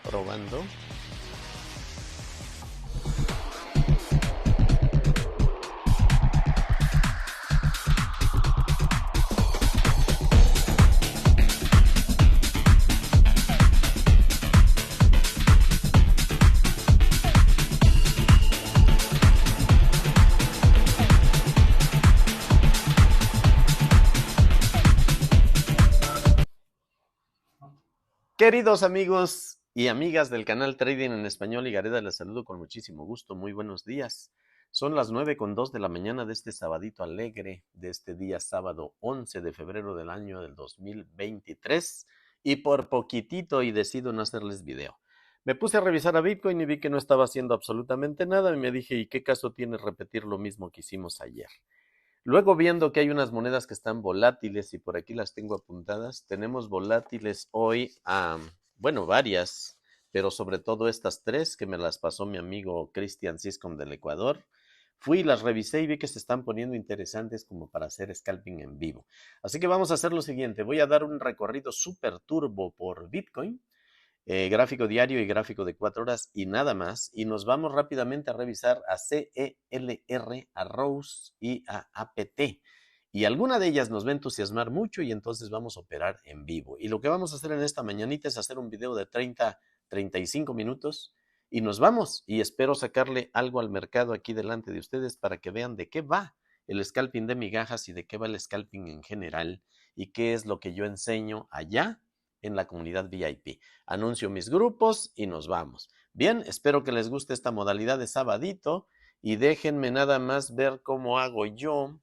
Probando. Queridos amigos y amigas del canal Trading en Español y Gareda, les saludo con muchísimo gusto. Muy buenos días. Son las 9:02 de la mañana de este sabadito alegre, de este día sábado 11 de febrero del año del 2023. Y por poquitito y decido no hacerles video. Me puse a revisar a Bitcoin y vi que no estaba haciendo absolutamente nada y me dije, ¿y qué caso tiene repetir lo mismo que hicimos ayer? Luego, viendo que hay unas monedas que están volátiles y por aquí las tengo apuntadas, tenemos volátiles hoy bueno, varias, pero sobre todo estas tres que me las pasó mi amigo Cristian Siscom del Ecuador. Fui, las revisé y vi que se están poniendo interesantes como para hacer scalping en vivo. Así que vamos a hacer lo siguiente, voy a dar un recorrido súper turbo por Bitcoin, gráfico diario y gráfico de 4 horas y nada más. Y nos vamos rápidamente a revisar a CELR, a Rose y a APT. Y alguna de ellas nos va a entusiasmar mucho y entonces vamos a operar en vivo. Y lo que vamos a hacer en esta mañanita es hacer un video de 35 minutos y nos vamos. Y espero sacarle algo al mercado aquí delante de ustedes para que vean de qué va el scalping de migajas y de qué va el scalping en general y qué es lo que yo enseño allá en la comunidad VIP. Anuncio mis grupos y nos vamos. Bien, espero que les guste esta modalidad de sabadito y déjenme nada más ver cómo hago yo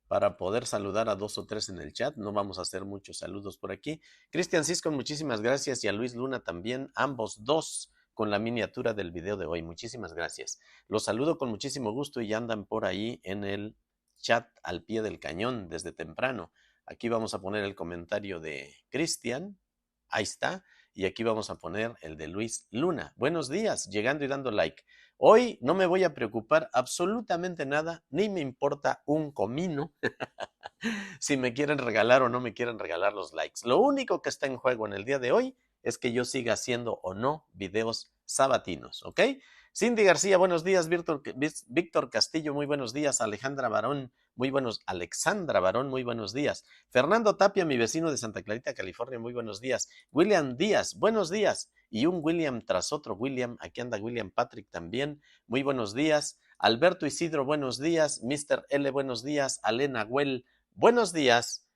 para poder saludar a 2 o 3 en el chat. No vamos a hacer muchos saludos por aquí. Cristian Cisco, muchísimas gracias, y a Luis Luna también, ambos dos con la miniatura del video de hoy. Muchísimas gracias. Los saludo con muchísimo gusto y andan por ahí en el chat al pie del cañón desde temprano. Aquí vamos a poner el comentario de Cristian, ahí está, y aquí vamos a poner el de Luis Luna. Buenos días, llegando y dando like. Hoy no me voy a preocupar absolutamente nada, ni me importa un comino si me quieren regalar o no me quieren regalar los likes. Lo único que está en juego en el día de hoy es que yo siga haciendo o no videos sabatinos, ¿ok? Cindy García, buenos días. Víctor Castillo, muy buenos días. Alexandra Barón, muy buenos días. Fernando Tapia, mi vecino de Santa Clarita, California, muy buenos días. William Díaz, buenos días. Y un William tras otro William, aquí anda William Patrick también, muy buenos días. Alberto Isidro, buenos días. Mr. L, buenos días. Alena Well, buenos días.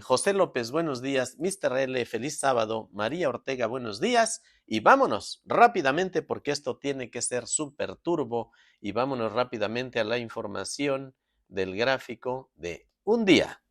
José López, buenos días. Mr. L, feliz sábado. María Ortega, buenos días. Y vámonos rápidamente porque esto tiene que ser súper turbo. Y vámonos rápidamente a la información del gráfico de un día.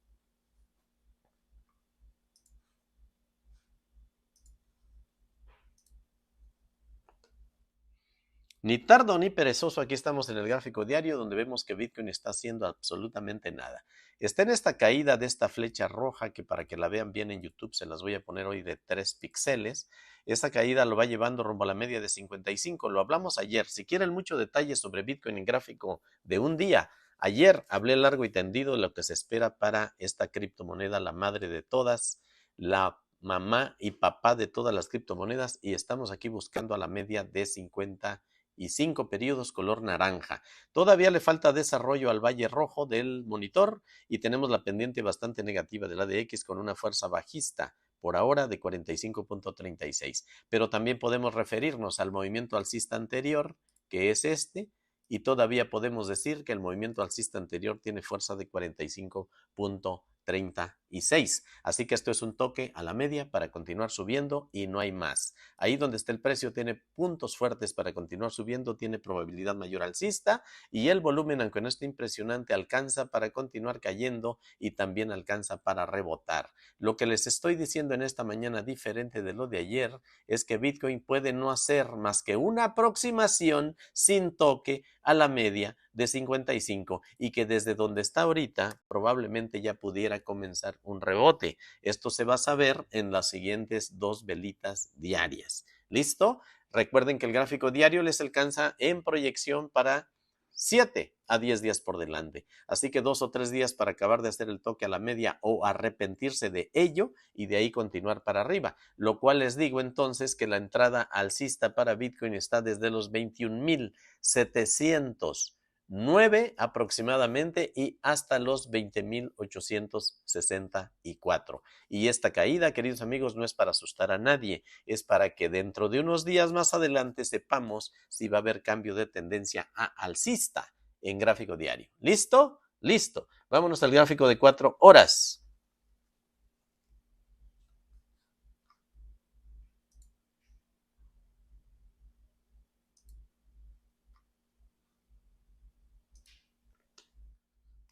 Ni tardo ni perezoso, aquí estamos en el gráfico diario donde vemos que Bitcoin está haciendo absolutamente nada. Está en esta caída de esta flecha roja que, para que la vean bien en YouTube, se las voy a poner hoy de 3 píxeles. Esta caída lo va llevando rumbo a la media de 55. Lo hablamos ayer. Si quieren mucho detalle sobre Bitcoin en gráfico de un día, ayer hablé largo y tendido de lo que se espera para esta criptomoneda, la madre de todas, la mamá y papá de todas las criptomonedas, y estamos aquí buscando a la media de 55 periodos color naranja. Todavía le falta desarrollo al valle rojo del monitor y tenemos la pendiente bastante negativa del ADX con una fuerza bajista por ahora de 45.36. Pero también podemos referirnos al movimiento alcista anterior, que es este, y todavía podemos decir que el movimiento alcista anterior tiene fuerza de 45.36. Así que esto es un toque a la media para continuar subiendo y no hay más. Ahí donde está el precio tiene puntos fuertes para continuar subiendo, tiene probabilidad mayor alcista y el volumen, aunque no esté impresionante, alcanza para continuar cayendo y también alcanza para rebotar. Lo que les estoy diciendo en esta mañana, diferente de lo de ayer, es que Bitcoin puede no hacer más que una aproximación sin toque a la media de 55 y que desde donde está ahorita probablemente ya pudiera comenzar un rebote. Esto se va a saber en las siguientes 2 velitas diarias. ¿Listo? Recuerden que el gráfico diario les alcanza en proyección para 7 a 10 días por delante. Así que 2 o 3 días para acabar de hacer el toque a la media o arrepentirse de ello y de ahí continuar para arriba. Lo cual les digo entonces que la entrada alcista para Bitcoin está desde los 21,709 aproximadamente y hasta los 20,864. Y esta caída, queridos amigos, no es para asustar a nadie, es para que dentro de unos días más adelante sepamos si va a haber cambio de tendencia a alcista en gráfico diario. ¿Listo? Listo. Vámonos al gráfico de 4 horas.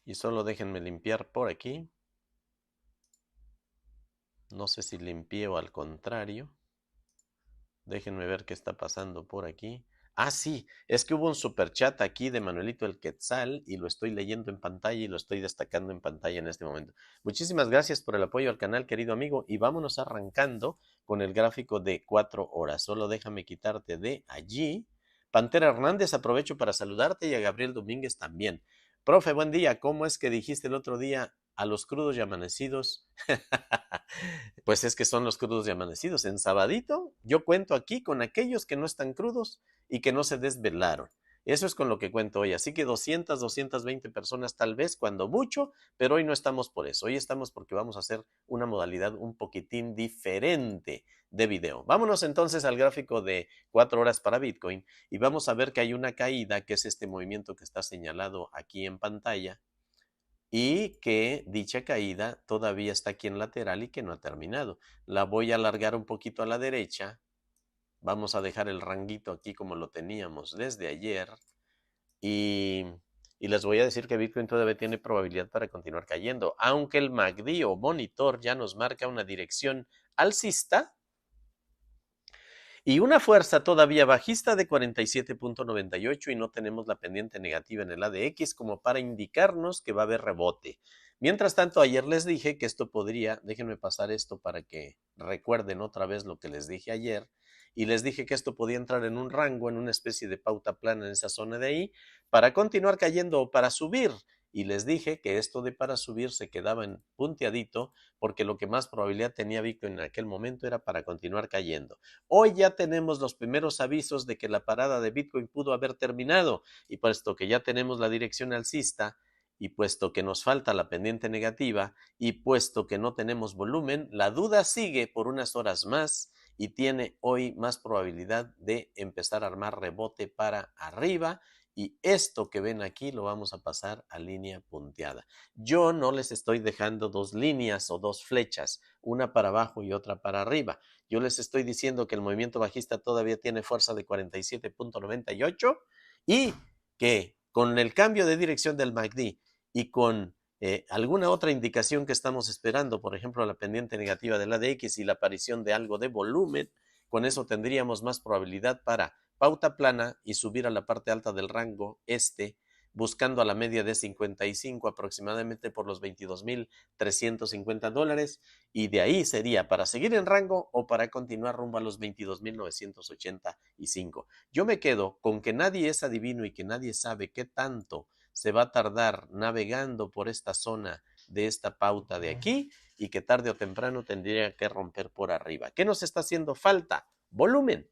Y solo déjenme limpiar por aquí. No sé si limpié o al contrario. Déjenme ver qué está pasando por aquí. Ah, sí, es que hubo un superchat aquí de Manuelito el Quetzal y lo estoy leyendo en pantalla y lo estoy destacando en pantalla en este momento. Muchísimas gracias por el apoyo al canal, querido amigo, y vámonos arrancando con el gráfico de 4 horas. Solo déjame quitarte de allí. Pantera Hernández, aprovecho para saludarte y a Gabriel Domínguez también. Profe, buen día. ¿Cómo es que dijiste el otro día a los crudos y amanecidos? Pues es que son los crudos y amanecidos. En sabadito, yo cuento aquí con aquellos que no están crudos y que no se desvelaron. Eso es con lo que cuento hoy. Así que 200, 220 personas tal vez, cuando mucho, pero hoy no estamos por eso. Hoy estamos porque vamos a hacer una modalidad un poquitín diferente de video. Vámonos entonces al gráfico de 4 horas para Bitcoin y vamos a ver que hay una caída, que es este movimiento que está señalado aquí en pantalla, y que dicha caída todavía está aquí en lateral y que no ha terminado. La voy a alargar un poquito a la derecha. Vamos a dejar el ranguito aquí como lo teníamos desde ayer. Y les voy a decir que Bitcoin todavía tiene probabilidad para continuar cayendo. Aunque el MACD o monitor ya nos marca una dirección alcista y una fuerza todavía bajista de 47,98 y no tenemos la pendiente negativa en el ADX como para indicarnos que va a haber rebote. Mientras tanto, ayer les dije que esto podría, déjenme pasar esto para que recuerden otra vez lo que les dije ayer, y les dije que esto podía entrar en un rango, en una especie de pauta plana en esa zona de ahí, para continuar cayendo o para subir. Y les dije que esto de para subir se quedaba en punteadito porque lo que más probabilidad tenía Bitcoin en aquel momento era para continuar cayendo. Hoy ya tenemos los primeros avisos de que la parada de Bitcoin pudo haber terminado y puesto que ya tenemos la dirección alcista y puesto que nos falta la pendiente negativa y puesto que no tenemos volumen, la duda sigue por unas horas más y tiene hoy más probabilidad de empezar a armar rebote para arriba. Y esto que ven aquí lo vamos a pasar a línea punteada. Yo no les estoy dejando dos líneas o dos flechas, una para abajo y otra para arriba. Yo les estoy diciendo que el movimiento bajista todavía tiene fuerza de 47,98 y que con el cambio de dirección del MACD y con alguna otra indicación que estamos esperando, por ejemplo, la pendiente negativa del ADX y la aparición de algo de volumen, con eso tendríamos más probabilidad para pauta plana y subir a la parte alta del rango buscando a la media de 55 aproximadamente por los $22,350 y de ahí sería para seguir en rango o para continuar rumbo a los 22,985. Yo me quedo con que nadie es adivino y que nadie sabe qué tanto se va a tardar navegando por esta zona de esta pauta de aquí y que tarde o temprano tendría que romper por arriba. ¿Qué nos está haciendo falta? Volumen.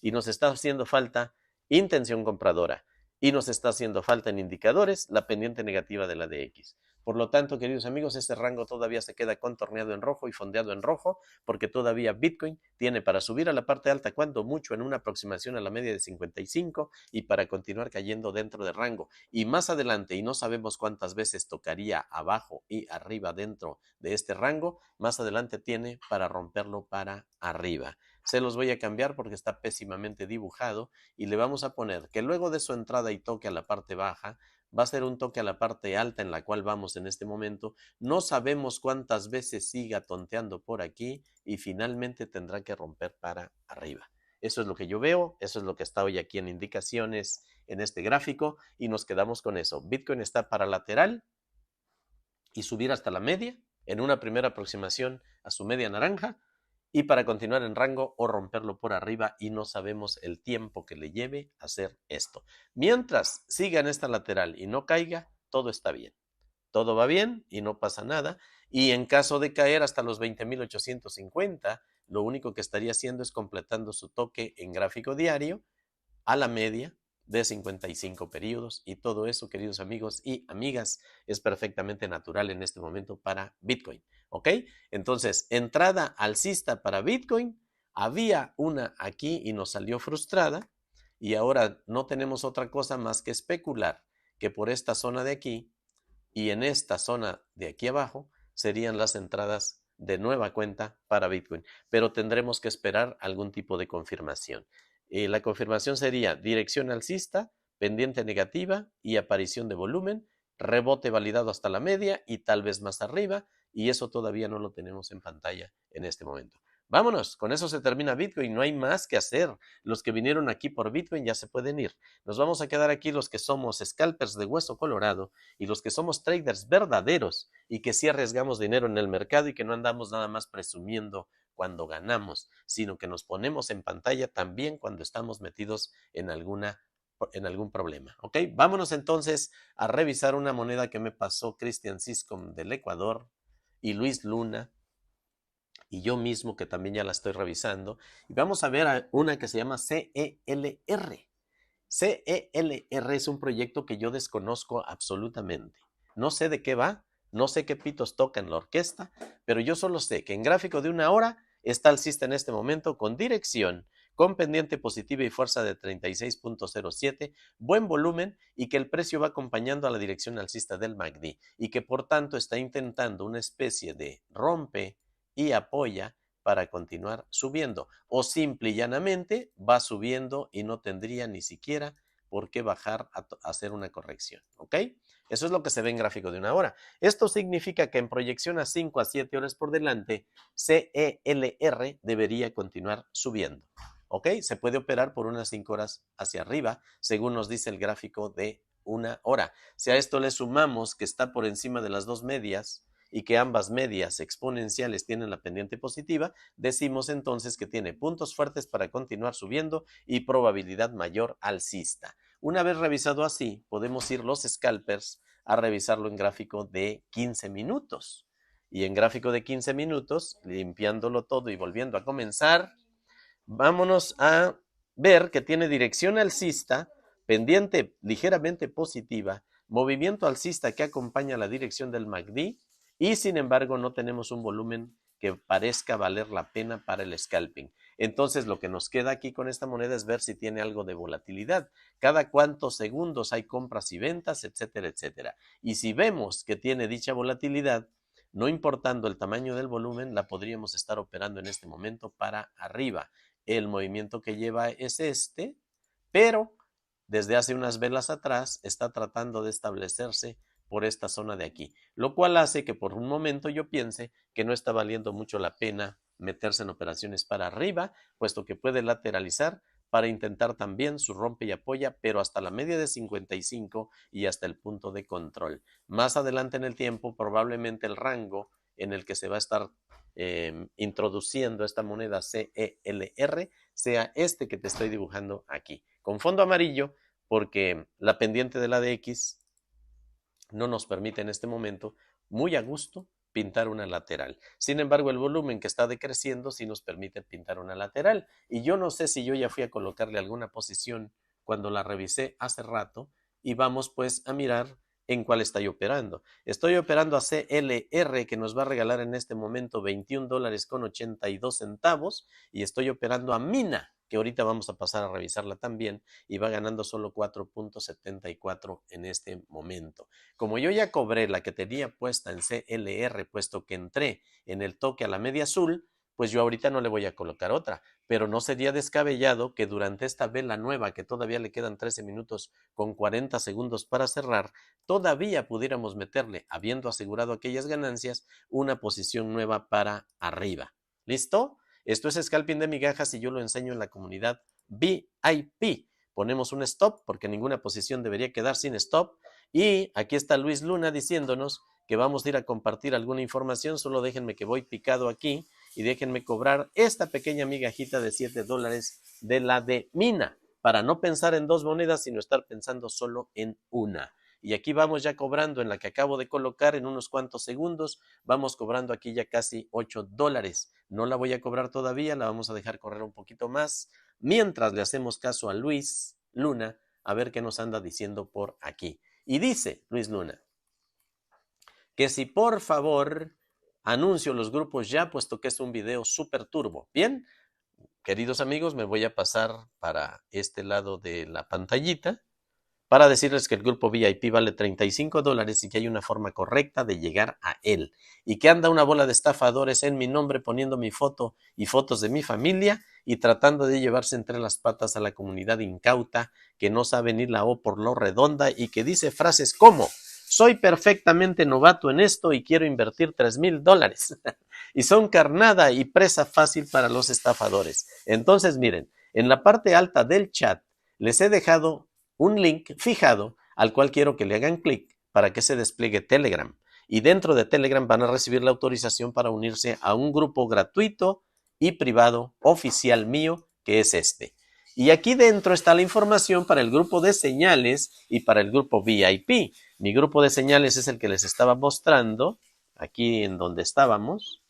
Y nos está haciendo falta intención compradora. Y nos está haciendo falta en indicadores la pendiente negativa de la DX. Por lo tanto, queridos amigos, este rango todavía se queda contorneado en rojo y fondeado en rojo porque todavía Bitcoin tiene para subir a la parte alta cuando mucho en una aproximación a la media de 55 y para continuar cayendo dentro del rango. Y más adelante, y no sabemos cuántas veces tocaría abajo y arriba dentro de este rango, más adelante tiene para romperlo para arriba. Se los voy a cambiar porque está pésimamente dibujado y le vamos a poner que luego de su entrada y toque a la parte baja, va a ser un toque a la parte alta en la cual vamos en este momento. No sabemos cuántas veces siga tonteando por aquí y finalmente tendrá que romper para arriba. Eso es lo que yo veo, eso es lo que está hoy aquí en indicaciones en este gráfico y nos quedamos con eso. Bitcoin está para lateral y subir hasta la media en una primera aproximación a su media naranja y para continuar en rango o romperlo por arriba y no sabemos el tiempo que le lleve a hacer esto. Mientras siga en esta lateral y no caiga, todo está bien. Todo va bien y no pasa nada. Y en caso de caer hasta los 20.850, lo único que estaría haciendo es completando su toque en gráfico diario a la media de 55 periodos y todo eso, queridos amigos y amigas, es perfectamente natural en este momento para Bitcoin, ¿ok? Entonces, entrada alcista para Bitcoin, había una aquí y nos salió frustrada y ahora no tenemos otra cosa más que especular que por esta zona de aquí y en esta zona de aquí abajo serían las entradas de nueva cuenta para Bitcoin, pero tendremos que esperar algún tipo de confirmación. La confirmación sería dirección alcista, pendiente negativa y aparición de volumen, rebote validado hasta la media y tal vez más arriba, y eso todavía no lo tenemos en pantalla en este momento. Vámonos, con eso se termina Bitcoin, no hay más que hacer. Los que vinieron aquí por Bitcoin ya se pueden ir. Nos vamos a quedar aquí los que somos scalpers de hueso colorado y los que somos traders verdaderos y que sí arriesgamos dinero en el mercado y que no andamos nada más presumiendo cuando ganamos, sino que nos ponemos en pantalla también cuando estamos metidos en algún problema. ¿Ok? Vámonos entonces a revisar una moneda que me pasó Cristian Siscom del Ecuador y Luis Luna y yo mismo que también ya la estoy revisando. Y vamos a ver una que se llama CELR. CELR es un proyecto que yo desconozco absolutamente. No sé de qué va, no sé qué pitos toca en la orquesta, pero yo solo sé que en gráfico de 1 hora está alcista en este momento con dirección, con pendiente positiva y fuerza de 36.07, buen volumen y que el precio va acompañando a la dirección alcista del MACD y que por tanto está intentando una especie de rompe y apoya para continuar subiendo o simple y llanamente va subiendo y no tendría ni siquiera por qué bajar a hacer una corrección, ¿ok? Eso es lo que se ve en gráfico de 1 hora. Esto significa que en proyección a 5 a 7 horas por delante, CELR debería continuar subiendo, ¿ok? Se puede operar por unas 5 horas hacia arriba, según nos dice el gráfico de 1 hora. Si a esto le sumamos que está por encima de las dos medias, y que ambas medias exponenciales tienen la pendiente positiva, decimos entonces que tiene puntos fuertes para continuar subiendo y probabilidad mayor alcista. Una vez revisado así, podemos ir los scalpers a revisarlo en gráfico de 15 minutos. Y en gráfico de 15 minutos, limpiándolo todo y volviendo a comenzar, vámonos a ver que tiene dirección alcista, pendiente ligeramente positiva, movimiento alcista que acompaña la dirección del MACD y sin embargo no tenemos un volumen que parezca valer la pena para el scalping. Entonces lo que nos queda aquí con esta moneda es ver si tiene algo de volatilidad. Cada cuántos segundos hay compras y ventas, etcétera, etcétera. Y si vemos que tiene dicha volatilidad, no importando el tamaño del volumen, la podríamos estar operando en este momento para arriba. El movimiento que lleva es este, pero desde hace unas velas atrás está tratando de establecerse por esta zona de aquí, lo cual hace que por un momento yo piense que no está valiendo mucho la pena meterse en operaciones para arriba, puesto que puede lateralizar para intentar también su rompe y apoya, pero hasta la media de 55 y hasta el punto de control. Más adelante en el tiempo, probablemente el rango en el que se va a estar introduciendo esta moneda CELR sea este que te estoy dibujando aquí, con fondo amarillo, porque la pendiente de la DX no nos permite en este momento, muy a gusto, pintar una lateral. Sin embargo, el volumen que está decreciendo sí nos permite pintar una lateral. Y yo no sé si yo ya fui a colocarle alguna posición cuando la revisé hace rato y vamos pues a mirar en cuál estoy operando. Estoy operando a CLR que nos va a regalar en este momento $21.82 y estoy operando a Mina que ahorita vamos a pasar a revisarla también y va ganando solo 4.74 en este momento. Como yo ya cobré la que tenía puesta en CLR, puesto que entré en el toque a la media azul, pues yo ahorita no le voy a colocar otra, pero no sería descabellado que durante esta vela nueva, que todavía le quedan 13 minutos con 40 segundos para cerrar, todavía pudiéramos meterle, habiendo asegurado aquellas ganancias, una posición nueva para arriba. ¿Listo? Esto es scalping de migajas y yo lo enseño en la comunidad VIP. Ponemos un stop porque ninguna posición debería quedar sin stop. Y aquí está Luis Luna diciéndonos que vamos a ir a compartir alguna información. Solo déjenme que voy picado aquí y déjenme cobrar esta pequeña migajita de $7 de la de Mina, para no pensar en dos monedas, sino estar pensando solo en una. Y aquí vamos ya cobrando en la que acabo de colocar en unos cuantos segundos, vamos cobrando aquí ya casi $8. No la voy a cobrar todavía, la vamos a dejar correr un poquito más, mientras le hacemos caso a Luis Luna, a ver qué nos anda diciendo por aquí. Y dice Luis Luna que si por favor anuncio los grupos ya, puesto que es un video súper turbo. Bien, queridos amigos, me voy a pasar para este lado de la pantallita para decirles que el grupo VIP vale $35 y que hay una forma correcta de llegar a él. Y que anda una bola de estafadores en mi nombre poniendo mi foto y fotos de mi familia y tratando de llevarse entre las patas a la comunidad incauta que no sabe ni la O por lo redonda y que dice frases como: soy perfectamente novato en esto y quiero invertir $3,000. Y son carnada y presa fácil para los estafadores. Entonces, miren, en la parte alta del chat les he dejado un link fijado al cual quiero que le hagan clic para que se despliegue Telegram. Y dentro de Telegram van a recibir la autorización para unirse a un grupo gratuito y privado oficial mío, que es este. Y aquí dentro está la información para el grupo de señales y para el grupo VIP. Mi grupo de señales es el que les estaba mostrando, aquí en donde estábamos.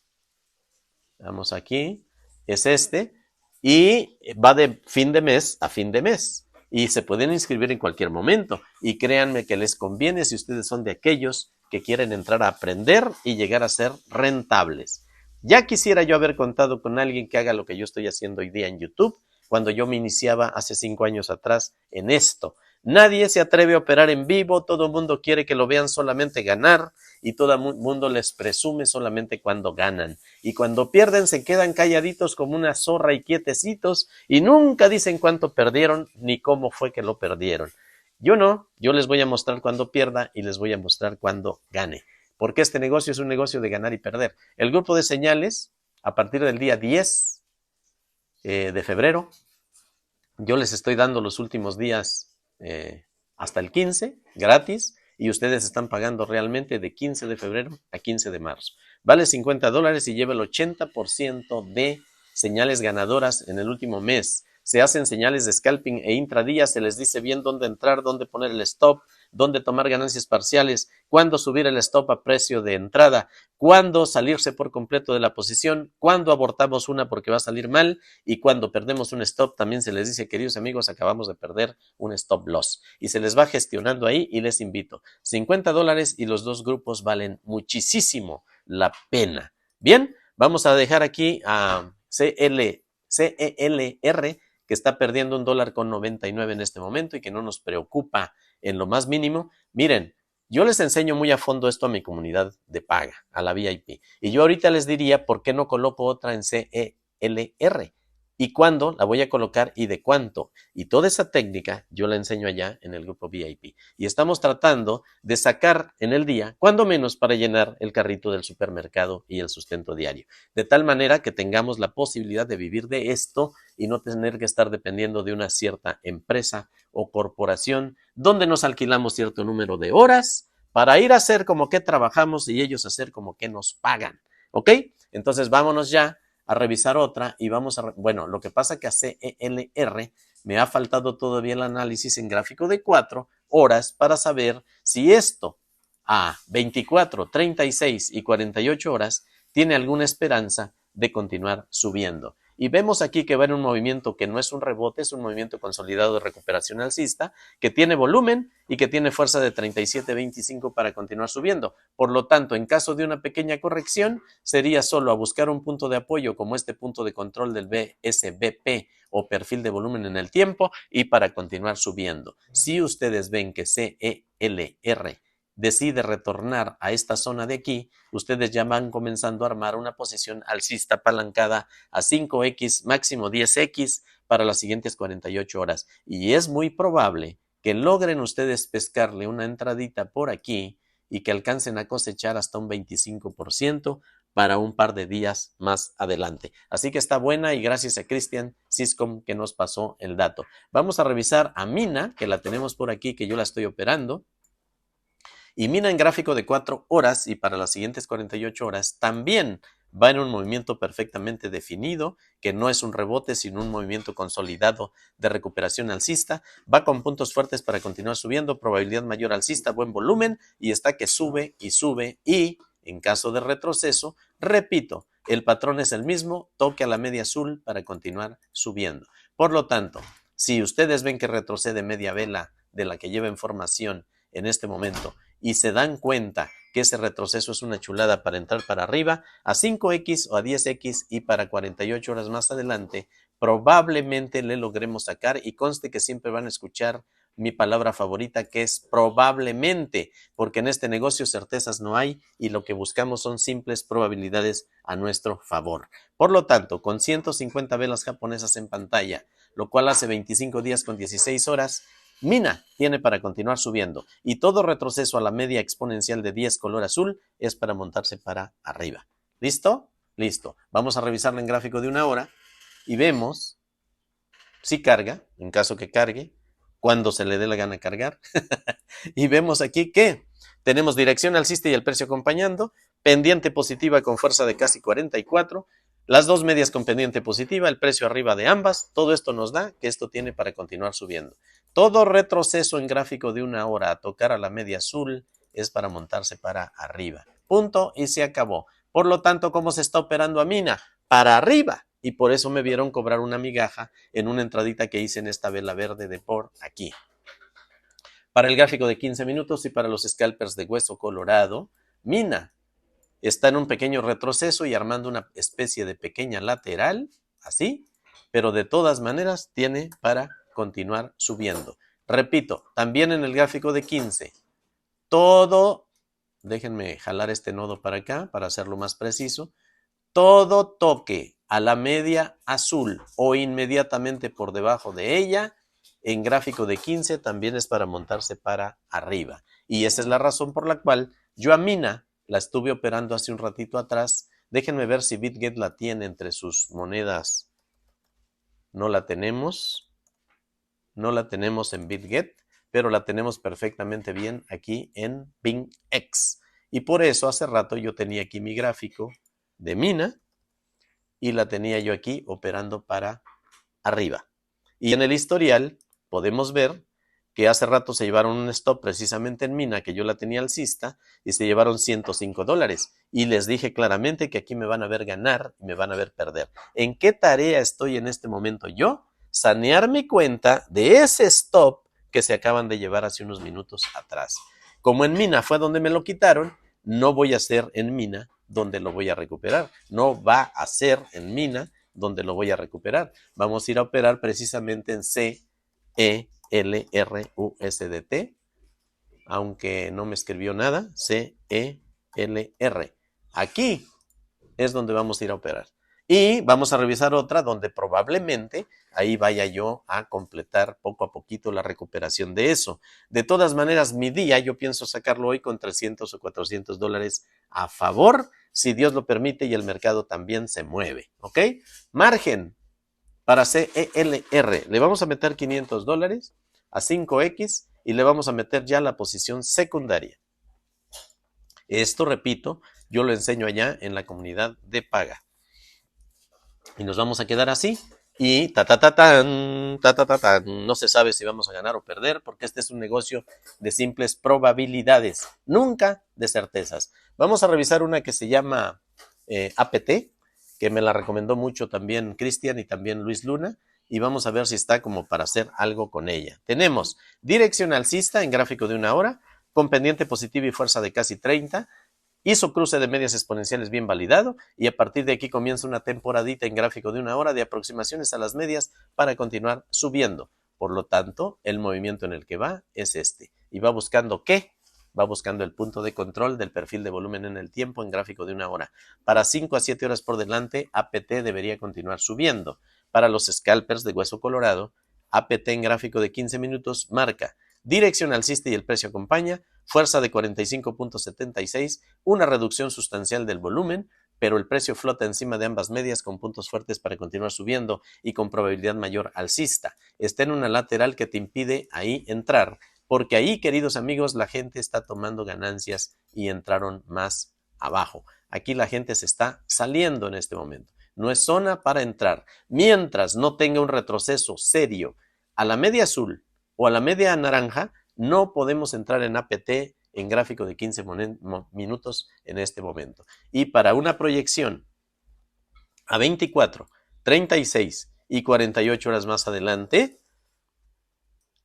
Vamos aquí, es este, y va de fin de mes a fin de mes. Y se pueden inscribir en cualquier momento. Y créanme que les conviene si ustedes son de aquellos que quieren entrar a aprender y llegar a ser rentables. Ya quisiera yo haber contado con alguien que haga lo que yo estoy haciendo hoy día en YouTube, cuando yo me iniciaba hace 5 años atrás en esto. Nadie se atreve a operar en vivo, todo el mundo quiere que lo vean solamente ganar y todo el mundo les presume solamente cuando ganan. Y cuando pierden se quedan calladitos como una zorra y quietecitos y nunca dicen cuánto perdieron ni cómo fue que lo perdieron. Yo no, yo les voy a mostrar cuando pierda y les voy a mostrar cuando gane. Porque este negocio es un negocio de ganar y perder. El grupo de señales, a partir del día 10 de febrero, yo les estoy dando los últimos días hasta el 15, gratis, y ustedes están pagando realmente de 15 de febrero a 15 de marzo. Vale $50 y lleva el 80% de señales ganadoras en el último mes. Se hacen señales de scalping e intradía, se les dice bien dónde entrar, dónde poner el stop, dónde tomar ganancias parciales, cuándo subir el stop a precio de entrada, cuándo salirse por completo de la posición, cuándo abortamos una porque va a salir mal y cuando perdemos un stop también se les dice, queridos amigos, acabamos de perder un stop loss. Y se les va gestionando ahí y les invito. $50 y los dos grupos valen muchísimo la pena. Bien, vamos a dejar aquí a CELR, que está perdiendo $1.99 en este momento y que no nos preocupa en lo más mínimo. Miren, yo les enseño muy a fondo esto a mi comunidad de paga, a la VIP. Y yo ahorita les diría por qué no coloco otra en CELR y cuándo la voy a colocar y de cuánto. Y toda esa técnica yo la enseño allá en el grupo VIP. Y estamos tratando de sacar en el día, cuando menos, para llenar el carrito del supermercado y el sustento diario. De tal manera que tengamos la posibilidad de vivir de esto y no tener que estar dependiendo de una cierta empresa o corporación donde nos alquilamos cierto número de horas para ir a hacer como que trabajamos y ellos hacer como que nos pagan. ¿Ok? Entonces vámonos ya a revisar otra y vamos a... Bueno, lo que pasa que a CELR me ha faltado todavía el análisis en gráfico de 4 horas para saber si esto a 24, 36 y 48 horas tiene alguna esperanza de continuar subiendo. Y vemos aquí que va en un movimiento que no es un rebote, es un movimiento consolidado de recuperación alcista, que tiene volumen y que tiene fuerza de 37.25 para continuar subiendo. Por lo tanto, en caso de una pequeña corrección, sería solo a buscar un punto de apoyo como este punto de control del BSBP o perfil de volumen en el tiempo y para continuar subiendo. Si ustedes ven que CELR decide retornar a esta zona de aquí, ustedes ya van comenzando a armar una posición alcista apalancada a 5X, máximo 10X para las siguientes 48 horas. Y es muy probable que logren ustedes pescarle una entradita por aquí y que alcancen a cosechar hasta un 25% para un par de días más adelante. Así que está buena y gracias a Cristian Siscom que nos pasó el dato. Vamos a revisar a Mina, que la tenemos por aquí, que yo la estoy operando. Y Mina en gráfico de 4 horas y para las siguientes 48 horas también va en un movimiento perfectamente definido, que no es un rebote, sino un movimiento consolidado de recuperación alcista, va con puntos fuertes para continuar subiendo, probabilidad mayor alcista, buen volumen, y está que sube y sube, y en caso de retroceso, repito, el patrón es el mismo, toque a la media azul para continuar subiendo. Por lo tanto, si ustedes ven que retrocede media vela de la que lleva información en este momento y se dan cuenta que ese retroceso es una chulada para entrar para arriba, a 5X o a 10X y para 48 horas más adelante, probablemente le logremos sacar, y conste que siempre van a escuchar mi palabra favorita, que es probablemente, porque en este negocio certezas no hay y lo que buscamos son simples probabilidades a nuestro favor. Por lo tanto, con 150 velas japonesas en pantalla, lo cual hace 25 días con 16 horas, Mina tiene para continuar subiendo, y todo retroceso a la media exponencial de 10 color azul es para montarse para arriba. ¿Listo? Listo. Vamos a revisarlo en gráfico de una hora y vemos si carga, en caso que cargue, cuando se le dé la gana cargar. Y vemos aquí que tenemos dirección alcista y el precio acompañando, pendiente positiva con fuerza de casi 44, las dos medias con pendiente positiva, el precio arriba de ambas. Todo esto nos da que esto tiene para continuar subiendo. Todo retroceso en gráfico de una hora a tocar a la media azul es para montarse para arriba. Punto, y se acabó. Por lo tanto, ¿cómo se está operando a Mina? Para arriba. Y por eso me vieron cobrar una migaja en una entradita que hice en esta vela verde de por aquí. Para el gráfico de 15 minutos y para los scalpers de hueso colorado, Mina está en un pequeño retroceso y armando una especie de pequeña lateral, así, pero de todas maneras tiene para continuar subiendo. Repito, también en el gráfico de 15, todo, déjenme jalar este nodo para acá para hacerlo más preciso, todo toque a la media azul o inmediatamente por debajo de ella, en gráfico de 15 también es para montarse para arriba. Y esa es la razón por la cual yo a Mina la estuve operando hace un ratito atrás. Déjenme ver si BitGet la tiene entre sus monedas. No la tenemos. No la tenemos en BitGet, pero la tenemos perfectamente bien aquí en BingX. Y por eso hace rato yo tenía aquí mi gráfico de Mina y la tenía yo aquí operando para arriba. Y en el historial podemos ver que hace rato se llevaron un stop precisamente en Mina, que yo la tenía alcista, y se llevaron $105. Y les dije claramente que aquí me van a ver ganar y me van a ver perder. ¿En qué tarea estoy en este momento yo? Sanear mi cuenta de ese stop que se acaban de llevar hace unos minutos atrás. Como en Mina fue donde me lo quitaron, no voy a hacer en Mina donde lo voy a recuperar. No va a ser en Mina donde lo voy a recuperar. Vamos a ir a operar precisamente en CELRUSDT, aunque no me escribió nada, CELR. Aquí es donde vamos a ir a operar. Y vamos a revisar otra donde probablemente ahí vaya yo a completar poco a poquito la recuperación de eso. De todas maneras, mi día yo pienso sacarlo hoy con $300 o $400 a favor, si Dios lo permite y el mercado también se mueve. ¿Ok? Margen para CELR. Le vamos a meter $500 a 5X y le vamos a meter ya la posición secundaria. Esto, repito, yo lo enseño allá en la comunidad de paga. Y nos vamos a quedar así. Y no se sabe si vamos a ganar o perder, porque este es un negocio de simples probabilidades, nunca de certezas. Vamos a revisar una que se llama APT, que me la recomendó mucho también Cristian y también Luis Luna, y vamos a ver si está como para hacer algo con ella. Tenemos dirección alcista en gráfico de una hora, con pendiente positiva y fuerza de casi 30, hizo cruce de medias exponenciales bien validado, y a partir de aquí comienza una temporadita en gráfico de una hora de aproximaciones a las medias para continuar subiendo. Por lo tanto, el movimiento en el que va es este. ¿Y va buscando qué? Va buscando el punto de control del perfil de volumen en el tiempo en gráfico de una hora. Para 5 a 7 horas por delante, APT debería continuar subiendo. Para los scalpers de hueso colorado, APT en gráfico de 15 minutos marca dirección alcista y el precio acompaña, fuerza de 45.76, una reducción sustancial del volumen, pero el precio flota encima de ambas medias con puntos fuertes para continuar subiendo y con probabilidad mayor alcista. Está en una lateral que te impide ahí entrar, porque ahí, queridos amigos, la gente está tomando ganancias y entraron más abajo. aquí la gente se está saliendo en este momento. No es zona para entrar. Mientras no tenga un retroceso serio a la media azul o a la media naranja, no podemos entrar en APT en gráfico de 15 minutos en este momento. Y para una proyección a 24, 36 y 48 horas más adelante,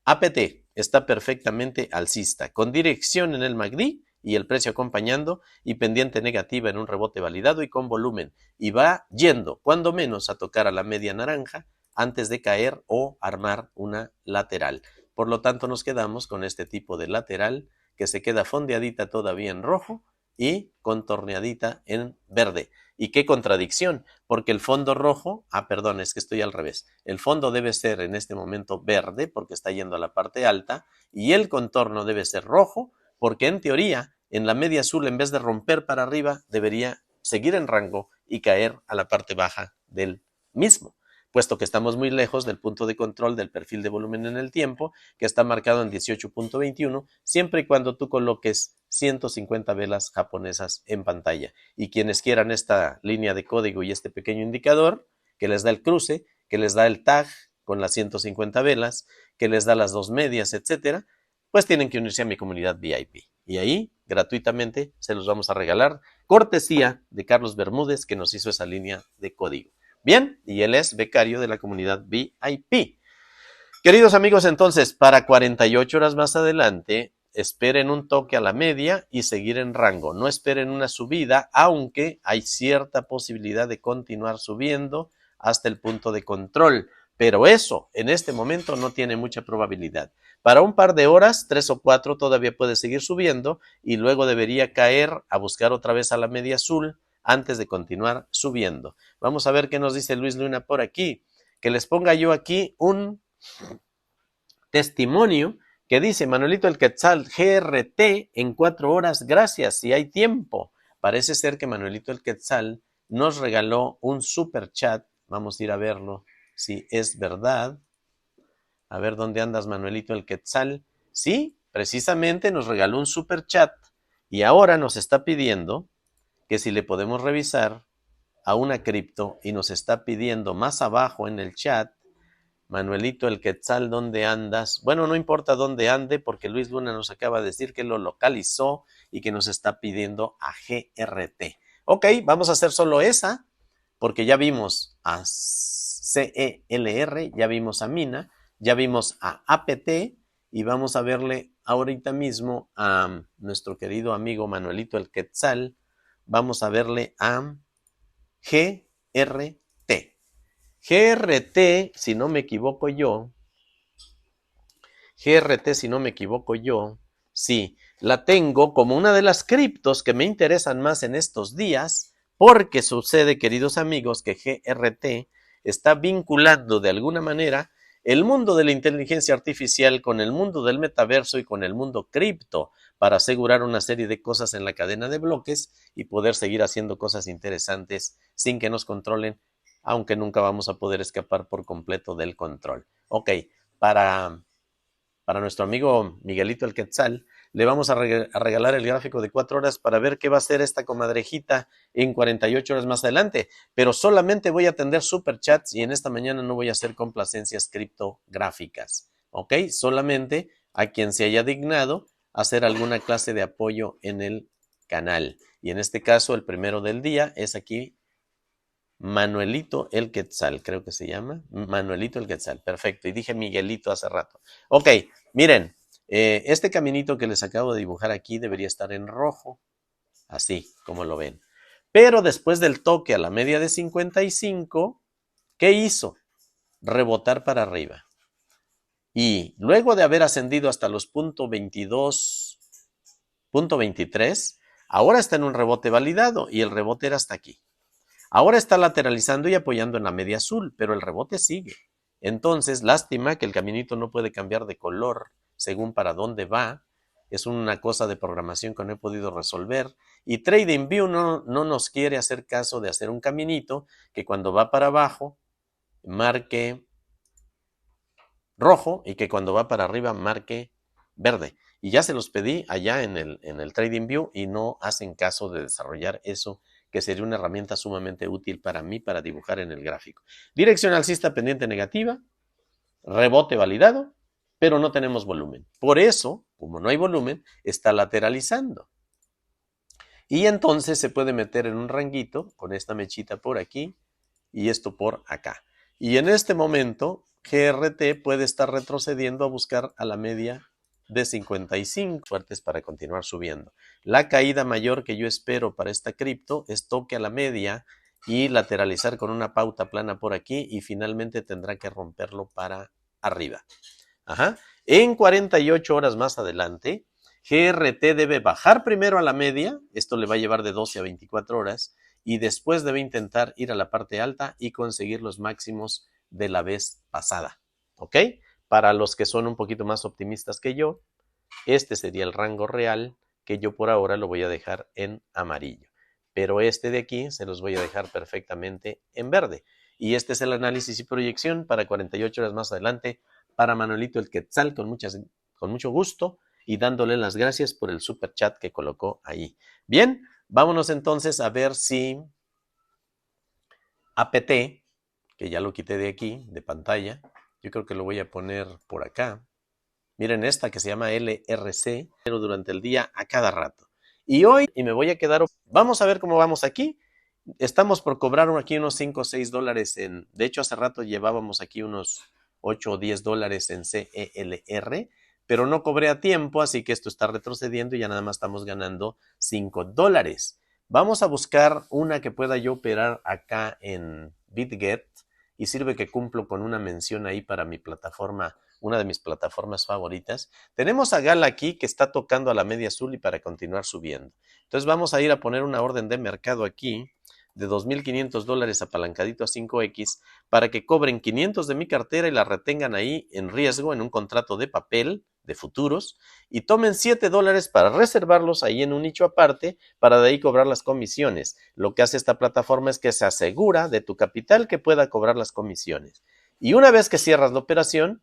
APT está perfectamente alcista, con dirección en el MACD y el precio acompañando y pendiente negativa en un rebote validado y con volumen. Y va yendo, cuando menos, a tocar a la media naranja antes de caer o armar una lateral. Por lo tanto, nos quedamos con este tipo de lateral que se queda fondeadita todavía en rojo y contorneadita en verde. ¿Y qué contradicción? Porque el fondo rojo, perdón, es que estoy al revés. El fondo debe ser en este momento verde porque está yendo a la parte alta y el contorno debe ser rojo porque en teoría en la media azul en vez de romper para arriba debería seguir en rango y caer a la parte baja del mismo, puesto que estamos muy lejos del punto de control del perfil de volumen en el tiempo, que está marcado en 18.21, siempre y cuando tú coloques 150 velas japonesas en pantalla. Y quienes quieran esta línea de código y este pequeño indicador, que les da el cruce, que les da el tag con las 150 velas, que les da las dos medias, etcétera, pues tienen que unirse a mi comunidad VIP. Y ahí, gratuitamente, se los vamos a regalar, cortesía de Carlos Bermúdez, que nos hizo esa línea de código. Bien, y él es becario de la comunidad VIP. Queridos amigos, entonces, para 48 horas más adelante, esperen un toque a la media y seguir en rango. No esperen una subida, aunque hay cierta posibilidad de continuar subiendo hasta el punto de control. Pero eso, en este momento, no tiene mucha probabilidad. Para un par de horas, 3 o 4, todavía puede seguir subiendo y luego debería caer a buscar otra vez a la media azul antes de continuar subiendo. Vamos a ver qué nos dice Luis Luna por aquí. Que les ponga yo aquí un testimonio que dice: Manuelito el Quetzal, GRT en 4 horas, gracias, si hay tiempo. Parece ser que Manuelito el Quetzal nos regaló un super chat. Vamos a ir a verlo, si es verdad. A ver dónde andas, Manuelito el Quetzal. Sí, precisamente nos regaló un super chat y ahora nos está pidiendo que si le podemos revisar a una cripto y nos está pidiendo más abajo en el chat: Manuelito el Quetzal, ¿dónde andas? Bueno, no importa dónde ande porque Luis Luna nos acaba de decir que lo localizó y que nos está pidiendo a GRT. Ok, vamos a hacer solo esa porque ya vimos a CELR, ya vimos a Mina, ya vimos a APT y vamos a verle ahorita mismo a nuestro querido amigo Manuelito el Quetzal. Vamos a verle a GRT. GRT, si no me equivoco yo, sí, la tengo como una de las criptos que me interesan más en estos días, porque sucede, queridos amigos, que GRT está vinculando de alguna manera el mundo de la inteligencia artificial con el mundo del metaverso y con el mundo cripto, para asegurar una serie de cosas en la cadena de bloques y poder seguir haciendo cosas interesantes sin que nos controlen, aunque nunca vamos a poder escapar por completo del control. Ok, para nuestro amigo Miguelito el Quetzal, le vamos a regalar el gráfico de 4 horas para ver qué va a hacer esta comadrejita en 48 horas más adelante. Pero solamente voy a atender superchats y en esta mañana no voy a hacer complacencias criptográficas. ¿Ok? Solamente a quien se haya dignado hacer alguna clase de apoyo en el canal. Y en este caso, el primero del día es aquí Manuelito el Quetzal, creo que se llama. Manuelito el Quetzal, perfecto. Y dije Miguelito hace rato. Ok, miren, este caminito que les acabo de dibujar aquí debería estar en rojo, así como lo ven. Pero después del toque a la media de 55, ¿qué hizo? Rebotar para arriba. Y luego de haber ascendido hasta los .22, .23, ahora está en un rebote validado y el rebote era hasta aquí. Ahora está lateralizando y apoyando en la media azul, pero el rebote sigue. Entonces, lástima que el caminito no puede cambiar de color según para dónde va. Es una cosa de programación que no he podido resolver. Y TradingView no nos quiere hacer caso de hacer un caminito que cuando va para abajo marque rojo y que cuando va para arriba marque verde. Y ya se los pedí allá en el TradingView y no hacen caso de desarrollar eso que sería una herramienta sumamente útil para mí para dibujar en el gráfico. Dirección alcista pendiente negativa, rebote validado, pero no tenemos volumen. Por eso, como no hay volumen, está lateralizando. Y entonces se puede meter en un ranguito con esta mechita por aquí y esto por acá. Y en este momento, GRT puede estar retrocediendo a buscar a la media de 55 fuertes para continuar subiendo. La caída mayor que yo espero para esta cripto es toque a la media y lateralizar con una pauta plana por aquí y finalmente tendrá que romperlo para arriba. Ajá. En 48 horas más adelante, GRT debe bajar primero a la media, esto le va a llevar de 12 a 24 horas, y después debe intentar ir a la parte alta y conseguir los máximos de la vez pasada. ¿Ok? Para los que son un poquito más optimistas que yo, este sería el rango real que yo por ahora lo voy a dejar en amarillo. Pero este de aquí se los voy a dejar perfectamente en verde. Y este es el análisis y proyección para 48 horas más adelante para Manuelito el Quetzal con mucho gusto y dándole las gracias por el super chat que colocó ahí. Bien, vámonos entonces a ver si APT, que ya lo quité de aquí, de pantalla, yo creo que lo voy a poner por acá. Miren esta que se llama LRC, pero durante el día a cada rato. Y hoy, y me voy a quedar, vamos a ver cómo vamos aquí. Estamos por cobrar aquí unos 5 o 6 dólares en, de hecho hace rato llevábamos aquí unos 8 o 10 dólares en CELR, pero no cobré a tiempo, así que esto está retrocediendo y ya nada más estamos ganando 5 dólares. Vamos a buscar una que pueda yo operar acá en BitGet y sirve que cumplo con una mención ahí para mi plataforma, una de mis plataformas favoritas. Tenemos a Gala aquí que está tocando a la media azul y para continuar subiendo. Entonces vamos a ir a poner una orden de mercado aquí de 2,500 dólares apalancadito a 5X para que cobren 500 de mi cartera y la retengan ahí en riesgo en un contrato de papel de futuros y tomen 7 dólares para reservarlos ahí en un nicho aparte para de ahí cobrar las comisiones. Lo que hace esta plataforma es que se asegura de tu capital que pueda cobrar las comisiones. Y una vez que cierras la operación,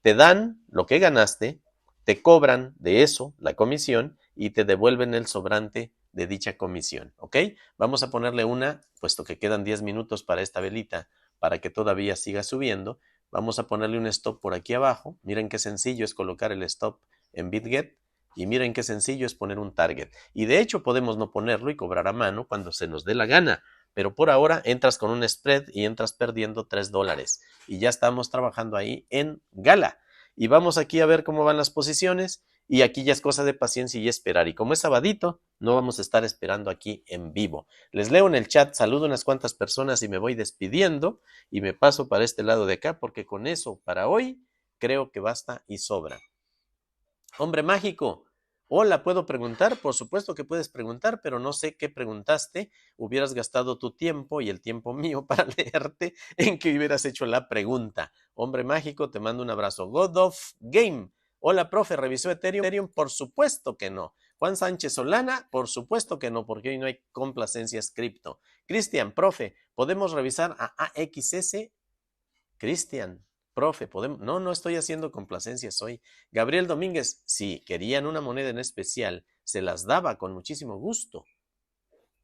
te dan lo que ganaste, te cobran de eso la comisión y te devuelven el sobrante de dicha comisión, ¿ok? Vamos a ponerle una, puesto que quedan 10 minutos para esta velita, para que todavía siga subiendo. Vamos a ponerle un stop por aquí abajo. Miren qué sencillo es colocar el stop en BitGet y miren qué sencillo es poner un target. Y de hecho podemos no ponerlo y cobrar a mano cuando se nos dé la gana, pero por ahora entras con un spread y entras perdiendo 3 dólares. Y ya estamos trabajando ahí en Gala. Y vamos aquí a ver cómo van las posiciones. Y aquí ya es cosa de paciencia y esperar. Y como es sabadito, no vamos a estar esperando aquí en vivo. Les leo en el chat, saludo a unas cuantas personas y me voy despidiendo. Y me paso para este lado de acá porque con eso para hoy creo que basta y sobra. Hombre mágico, hola, ¿puedo preguntar? Por supuesto que puedes preguntar, pero no sé qué preguntaste. Hubieras gastado tu tiempo y el tiempo mío para leerte en que hubieras hecho la pregunta. Hombre mágico, te mando un abrazo. God of Game. Hola, profe, ¿revisó Ethereum? Por supuesto que no. Juan Sánchez Solana, por supuesto que no, porque hoy no hay complacencias cripto. Cristian, profe, ¿podemos revisar a AXS? Cristian, profe, ¿podemos? No, no estoy haciendo complacencias hoy. Gabriel Domínguez, si querían una moneda en especial, se las daba con muchísimo gusto,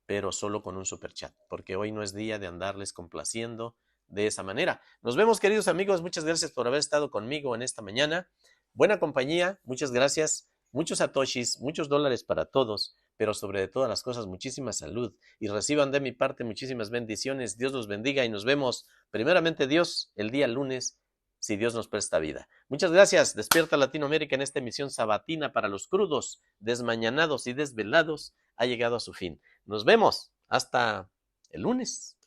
pero solo con un superchat, porque hoy no es día de andarles complaciendo de esa manera. Nos vemos, queridos amigos. Muchas gracias por haber estado conmigo en esta mañana. Buena compañía, muchas gracias. Muchos satoshis, muchos dólares para todos, pero sobre todas las cosas, muchísima salud. Y reciban de mi parte muchísimas bendiciones. Dios los bendiga y nos vemos, primeramente Dios, el día lunes, si Dios nos presta vida. Muchas gracias. Despierta Latinoamérica en esta emisión sabatina para los crudos, desmañanados y desvelados. Ha llegado a su fin. Nos vemos hasta el lunes.